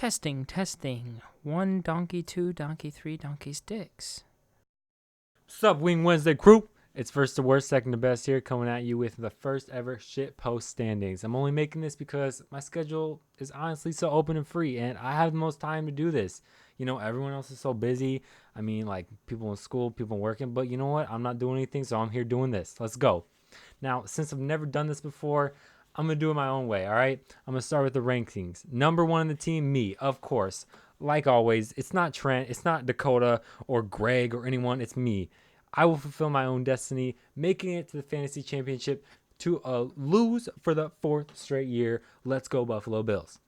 Testing, testing. 1 donkey, 2 donkey, 3 donkey sticks. Sup, Wing Wednesday crew? It's first to worst, second to best here, coming at you with the first ever shit post standings. I'm only making this because my schedule is honestly so open and free, and I have the most time to do this. You know, everyone else is so busy. I mean, like, people in school, people working, but you know what? I'm not doing anything, so I'm here doing this. Let's go. Now, since I've never done this before, I'm going to do it my own way, all right? I'm going to start with the rankings. Number one in the team, me, of course. Like always, it's not Trent, it's not Dakota or Greg or anyone, it's me. I will fulfill my own destiny, making it to the fantasy championship to lose for the fourth straight year. Let's go, Buffalo Bills.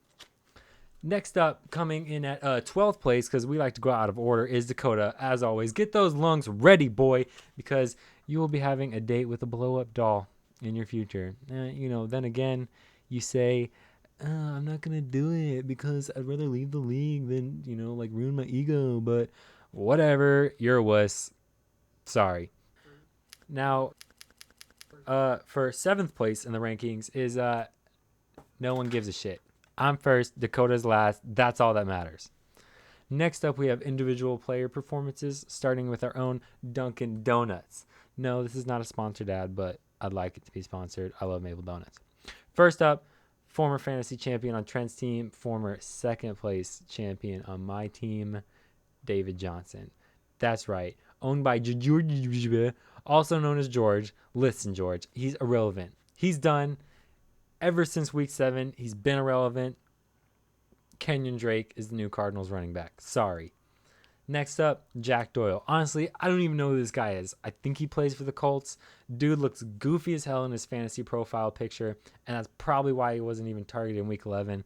Next up, coming in at 12th place, because we like to go out of order, is Dakota. As always, get those lungs ready, boy, because you will be having a date with a blow-up doll in your future. Then again, you say, I'm not going to do it because I'd rather leave the league than, ruin my ego. But whatever, you're a wuss. Sorry. Now, for 7th place in the rankings is no one gives a shit. I'm first, Dakota's last. That's all that matters. Next up, we have individual player performances, starting with our own Dunkin' Donuts. No, this is not a sponsored ad, but I'd like it to be sponsored. I love Maple Donuts. First up, former fantasy champion on Trent's team, former second place champion on my team, David Johnson. That's right. Owned by George, also known as George. Listen, George, he's irrelevant. He's done. Ever since week 7, he's been irrelevant. Kenyon Drake is the new Cardinals running back. Sorry. Next up, Jack Doyle. Honestly, I don't even know who this guy is. I think he plays for the Colts. Dude looks goofy as hell in his fantasy profile picture, and that's probably why he wasn't even targeted in week 11.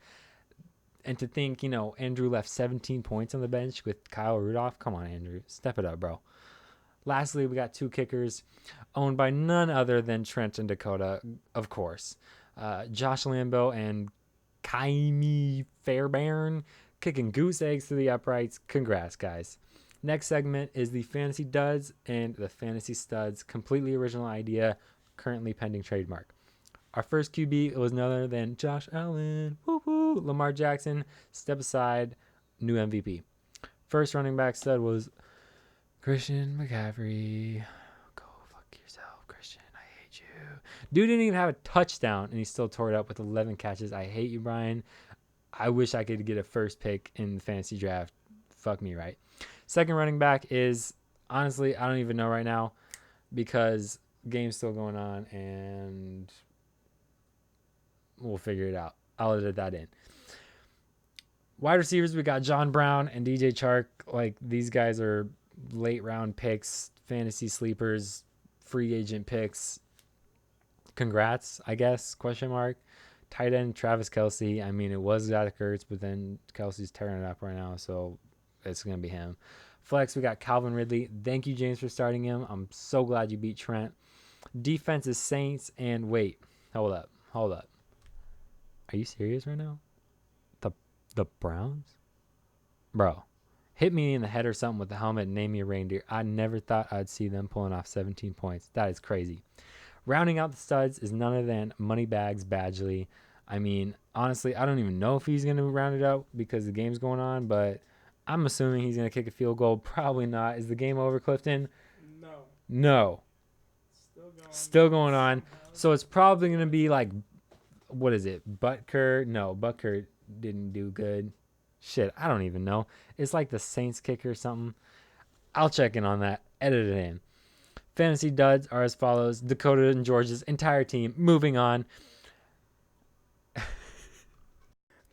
And to think, Andrew left 17 points on the bench with Kyle Rudolph. Come on, Andrew. Step it up, bro. Lastly, we got 2 kickers owned by none other than Trent and Dakota, of course. Josh Lambo and Kaimi Fairbairn kicking goose eggs to the uprights. Congrats, guys. Next segment is the Fantasy Duds and the Fantasy Studs. Completely original idea, currently pending trademark. Our first QB was none other than Josh Allen. Woo-hoo. Lamar Jackson, step aside, new MVP. First running back stud was Christian McCaffrey. Go fuck yourself, Christian. I hate you. Dude didn't even have a touchdown, and he still tore it up with 11 catches. I hate you, Brian. I wish I could get a first pick in the fantasy draft. Fuck me, right? Second running back is, honestly, I don't even know right now because game's still going on, and we'll figure it out. I'll edit that in. Wide receivers, we got John Brown and DJ Chark. Like, these guys are late round picks, fantasy sleepers, free agent picks. Congrats, I guess, question mark. Tight end, Travis Kelce. I mean, it was Zach Ertz, but then Kelsey's tearing it up right now, so it's going to be him. Flex, we got Calvin Ridley. Thank you, James, for starting him. I'm so glad you beat Trent. Defense is Saints, and wait, hold up. Are you serious right now? The Browns? Bro, hit me in the head or something with the helmet and name me a reindeer. I never thought I'd see them pulling off 17 points. That is crazy. Rounding out the studs is none other than Moneybags Badgley. I mean, honestly, I don't even know if he's going to round it out because the game's going on, but I'm assuming he's going to kick a field goal. Probably not. Is the game over, Clifton? No. Still going on. So it's probably going to be like, what is it? Butker? No, Butker didn't do good. Shit, I don't even know. It's like the Saints kicker or something. I'll check in on that. Edit it in. Fantasy duds are as follows. Dakota and George's entire team. Moving on.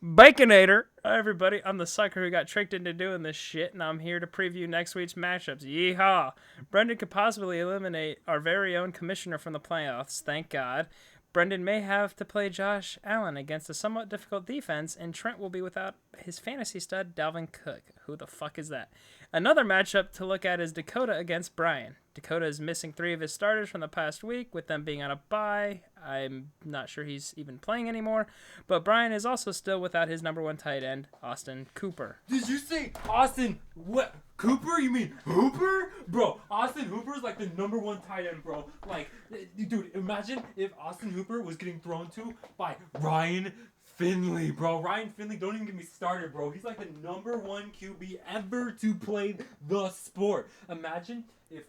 Baconator! Hi, everybody. I'm the sucker who got tricked into doing this shit, and I'm here to preview next week's matchups. Yeehaw! Brendan could possibly eliminate our very own commissioner from the playoffs. Thank God. Brendan may have to play Josh Allen against a somewhat difficult defense, and Trent will be without his fantasy stud, Dalvin Cook. Who the fuck is that? Another matchup to look at is Dakota against Brian. Dakota is missing 3 of his starters from the past week, with them being on a bye. I'm not sure he's even playing anymore, but Brian is also still without his number 1 tight end, Austin Cooper. Did you say Austin? What? Cooper? You mean Hooper? Bro, Austin Hooper is like the number 1 tight end, bro. Like, dude, imagine if Austin Hooper was getting thrown to by Ryan Finley, bro. Ryan Finley, don't even get me started, bro. He's like the #1 QB ever to play the sport. Imagine if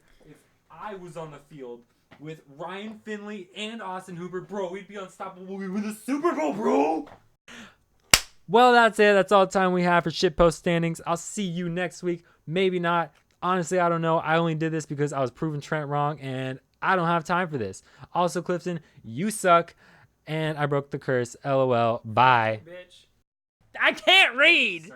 I was on the field with Ryan Finley and Austin Hooper, bro, we'd be unstoppable. We'd win the Super Bowl, bro. Well, that's it. That's all the time we have for shitpost standings. I'll see you next week. Maybe not. Honestly, I don't know. I only did this because I was proving Trent wrong, and I don't have time for this. Also, Clifton, you suck, and I broke the curse. LOL. Bye. Bitch. I can't read.